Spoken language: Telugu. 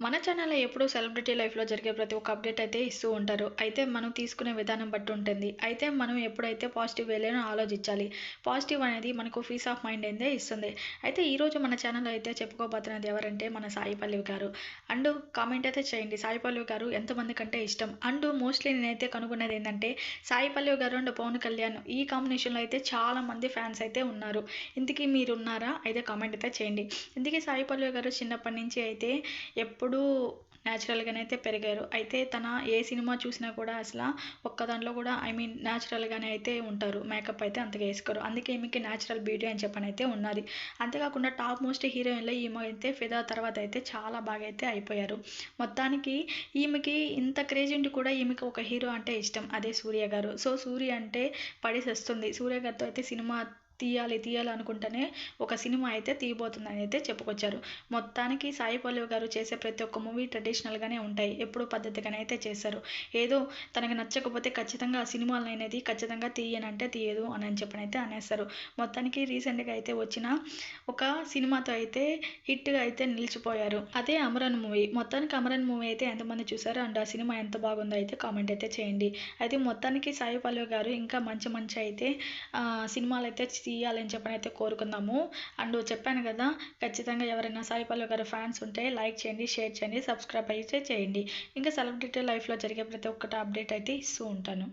మన ఛానల్‌లో ఎప్పుడూ సెలబ్రిటీ లైఫ్‌లో జరిగే ప్రతి ఒక్క అప్డేట్ అయితే ఇస్తూ ఉంటారు. అయితే మనం తీసుకునే విధానం బట్టి ఉంటుంది. అయితే మనం ఎప్పుడైతే పాజిటివ్ వేలోనే ఆలోచించాలి. పాజిటివ్ అనేది మనకు పీస్ ఆఫ్ మైండ్ అయితే ఇస్తుంది. అయితే ఈరోజు మన ఛానల్‌లో అయితే చెప్పుకోబోతున్నది ఎవరంటే మన సాయి పల్లవి గారు. అండ్ కామెంట్ అయితే చేయండి. సాయి పల్లవి గారు ఎంతమందికంటే ఇష్టం. అండ్ మోస్ట్‌లీ నేనైతే కనుగొన్నది ఏందంటే సాయి పల్లవి గారు అండ్ పవన్ కళ్యాణ్ ఈ కాంబినేషన్‌లో అయితే చాలా మంది ఫ్యాన్స్ అయితే ఉన్నారు. ఇంతకీ మీరున్నారా? అయితే కామెంట్ అయితే చేయండి. ఇంతకీ సాయి పల్లవి గారు చిన్నప్పటి నుంచి అయితే ఎప్పుడూ న్యాచురల్‌గానైతే పెరిగారు. అయితే తన ఏ సినిమా చూసినా కూడా ఒక్క దాంట్లో కూడా న్యాచురల్‌గానే అయితే ఉంటారు. మేకప్ అయితే అంతగా ఏసుకోరు. అందుకే ఈమెకి న్యాచురల్ బ్యూటీ అని చెప్పనైతే ఉన్నది. అంతేకాకుండా టాప్ మోస్ట్ హీరోయిన్‌లో ఈమె అయితే 'ఫిదా' తర్వాత అయితే చాలా బాగా అయితే అయిపోయారు. మొత్తానికి ఈమెకి ఇంత క్రేజ్ ఉండి కూడా ఈమెకి ఒక హీరో అంటే ఇష్టం. అదే సూర్య గారు. సో, సూర్య అంటే పడేసొస్తుంది. సూర్య గారితో అయితే సినిమా తీయాలి అనుకుంటేనే ఒక సినిమా అయితే తీయబోతుందని అయితే చెప్పుకొచ్చారు. మొత్తానికి సాయి పల్లవి గారు చేసే ప్రతి ఒక్క మూవీ ట్రెడిషనల్‌గానే ఉంటాయి. ఎప్పుడూ పద్ధతిగానే అయితే చేశారు. ఏదో తనకు నచ్చకపోతే ఖచ్చితంగా ఆ సినిమాలనేది ఖచ్చితంగా తీయనంటే తీయదు అని చెప్పనైతే అనేస్తారు. మొత్తానికి రీసెంట్‌గా అయితే వచ్చిన ఒక సినిమాతో అయితే హిట్‌గా అయితే నిలిచిపోయారు. అదే 'అమరన్' మూవీ. మొత్తానికి 'అమరన్' మూవీ అయితే ఎంతమంది చూసారు? అండ్ ఆ సినిమా ఎంత బాగుందో అయితే కామెంట్ అయితే చేయండి. అయితే మొత్తానికి సాయి పల్లవి గారు ఇంకా మంచి మంచి అయితే సినిమాలైతే తీయాలని చెప్పనైతే కోరుకుందాము. అండ్ చెప్పాను గదా! ఖచ్చితంగా ఎవరైనా సాయి పల్లవి గారి ఫ్యాన్స్ ఉంటే లైక్ చేయండి, షేర్ చేయండి, సబ్స్క్రైబ్ అయితే చేయండి. ఇంకా సెలబ్రిటీ లైఫ్‌లో జరిగే ప్రతి ఒక్కటి అప్డేట్ అయితే ఇస్తూ ఉంటాను.